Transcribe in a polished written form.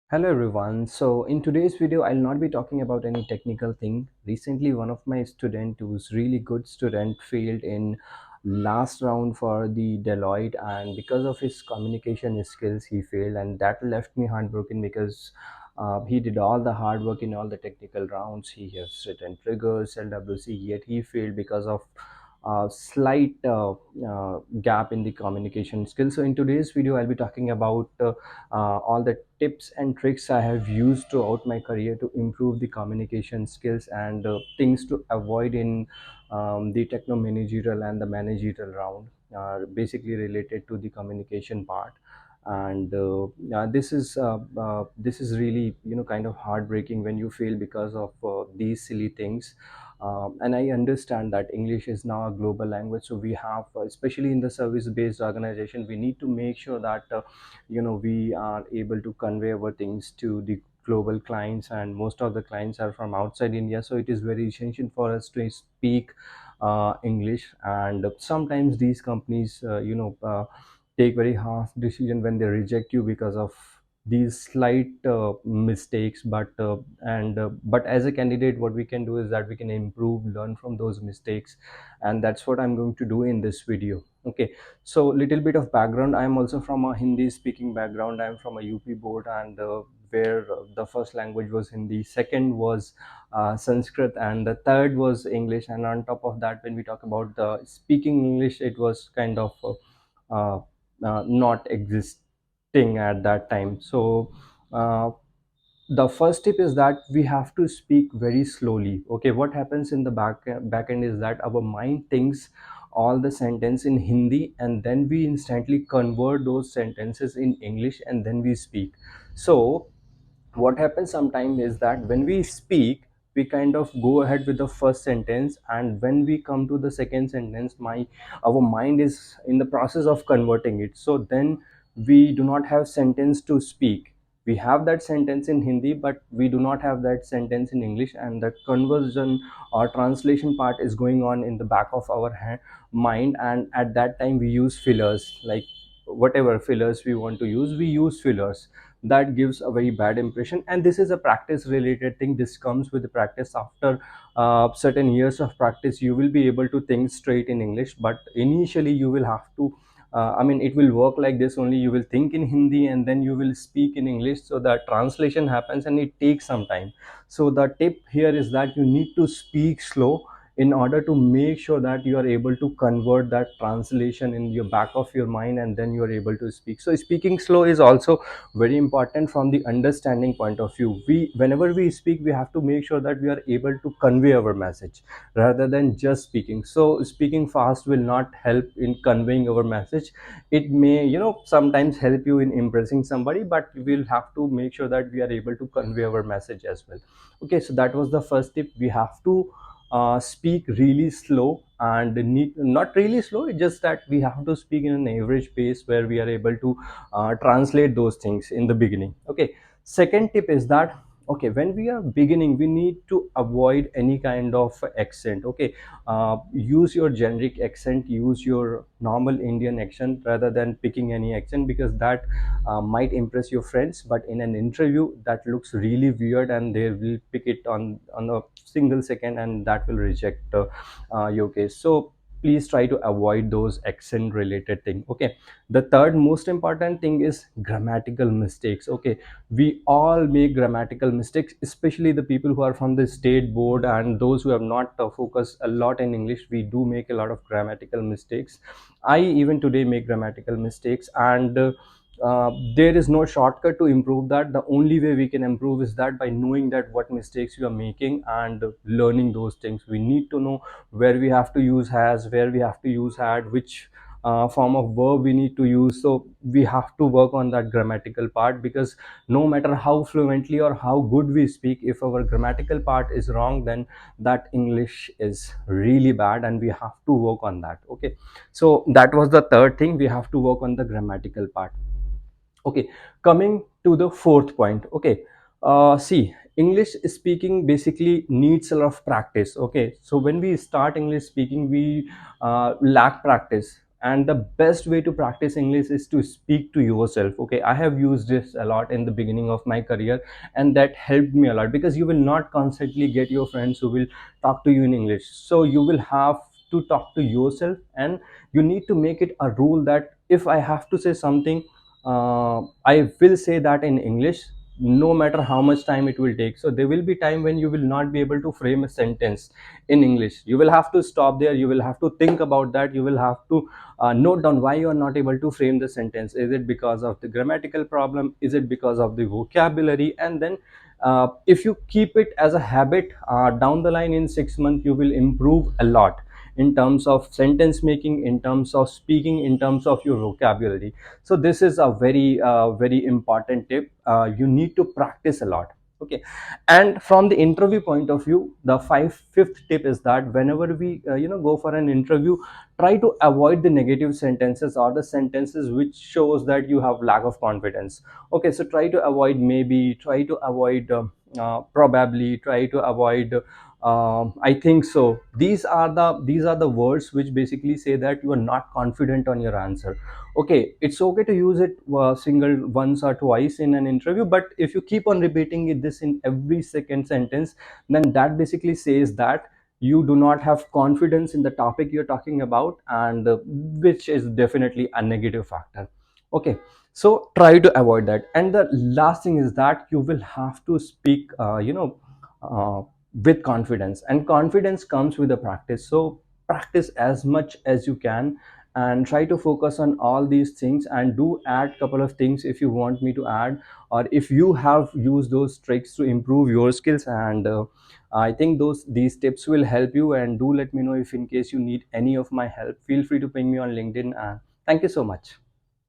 Hello everyone. So in today's video, I'll not be talking about any technical thing. Recently, one of my student who's really good student failed in last round for the Deloitte, and because of his communication skills, he failed, and that left me heartbroken because he did all the hard work in all the technical rounds. He has written triggers, LWC, yet he failed because of slight gap in the communication skills. So in today's video, I'll be talking about all the tips and tricks I have used throughout my career to improve the communication skills and things to avoid in the techno managerial and the managerial round, basically related to the communication part. And this is really kind of heartbreaking when you fail because of these silly things. And I understand that English is now a global language, so we have, especially in the service based organization, we need to make sure that we are able to convey our things to the global clients, and most of the clients are from outside India, so it is very essential for us to speak English. And sometimes these companies take very harsh decision when they reject you because of these slight mistakes. But as a candidate, what we can do is that we can improve, learn from those mistakes, and that's what I'm going to do in this video. Okay, so little bit of background. I'm also from a Hindi speaking background. I'm from a UP board, and where the first language was Hindi, second was Sanskrit, and the third was English. And on top of that, when we talk about the speaking English, it was kind of uh, not existing at that time. So uh, the first tip is that we have to speak very slowly. Okay, what happens in the back end is that our mind thinks all the sentence in Hindi, and then we instantly convert those sentences in English, and then we speak. So what happens sometimes is that when we speak, we kind of go ahead with the first sentence, and when we come to the second sentence, my our mind is in the process of converting it. So then we do not have sentence to speak. We have that sentence in Hindi, but we do not have that sentence in English, and the conversion or translation part is going on in the back of our mind. And at that time we use fillers, like whatever fillers we want to use, we use fillers. That gives a very bad impression, and this is a practice related thing. This comes with the practice. After certain years of practice, you will be able to think straight in English, but initially you will have to, it will work like this only. You will think in Hindi and then you will speak in English, so that translation happens, and it takes some time. So the tip here is that you need to speak slow in order to make sure that you are able to convert that translation in your back of your mind, and then you are able to speak. So speaking slow is also very important from the understanding point of view. We, whenever we speak, we have to make sure that we are able to convey our message rather than just speaking. So speaking fast will not help in conveying our message. It may, sometimes help you in impressing somebody, but we'll have to make sure that we are able to convey our message as well. Okay, so that was the first tip. We have to speak really slow, and need not really slow, it's just that we have to speak in an average pace where we are able to translate those things in the beginning. Okay, second tip is that, okay, when we are beginning, we need to avoid any kind of accent. Okay, use your generic accent, use your normal Indian accent rather than picking any accent, because that might impress your friends, but in an interview that looks really weird, and they will pick it on a single second, and that will reject your case. So please try to avoid those accent related thing. Okay, the third most important thing is grammatical mistakes. Okay, we all make grammatical mistakes, especially the people who are from the state board and those who have not focused a lot in English. We do make a lot of grammatical mistakes. I even today make grammatical mistakes, and there is no shortcut to improve that. The only way we can improve is that by knowing that what mistakes you are making and learning those things. We need to know where we have to use has, where we have to use had, which form of verb we need to use. So we have to work on that grammatical part, because no matter how fluently or how good we speak, if our grammatical part is wrong, then that English is really bad, and we have to work on that. Okay, so that was the third thing. We have to work on the grammatical part. Okay, coming to the fourth point. Okay, see, English speaking basically needs a lot of practice. Okay, so when we start English speaking, we lack practice. And the best way to practice English is to speak to yourself. Okay, I have used this a lot in the beginning of my career, and that helped me a lot, because you will not constantly get your friends who will talk to you in English. So you will have to talk to yourself, and you need to make it a rule that if I have to say something, I will say that in English, no matter how much time it will take. So there will be time when you will not be able to frame a sentence in English. You will have to stop there, you will have to think about that, you will have to note down why you are not able to frame the sentence. Is it because of the grammatical problem, is it because of the vocabulary? And then if you keep it as a habit, down the line in 6 months you will improve a lot in terms of sentence making, in terms of speaking, in terms of your vocabulary. So this is a very very important tip. You need to practice a lot. Okay. And from the interview point of view, the fifth tip is that whenever we go for an interview, try to avoid the negative sentences or the sentences which shows that you have lack of confidence. Okay, so try to avoid maybe, try to avoid probably, try to avoid I think so. These are the words which basically say that you are not confident on your answer. Okay, it's okay to use it single once or twice in an interview, but if you keep on repeating this in every second sentence, then that basically says that you do not have confidence in the topic you're talking about, and which is definitely a negative factor. Okay, so try to avoid that. And the last thing is that you will have to speak uh, with confidence, and confidence comes with the practice. So practice as much as you can, and try to focus on all these things, and do add couple of things if you want me to add, or if you have used those tricks to improve your skills. And I think these tips will help you. And do let me know if in case you need any of my help. Feel free to ping me on LinkedIn. Thank you so much.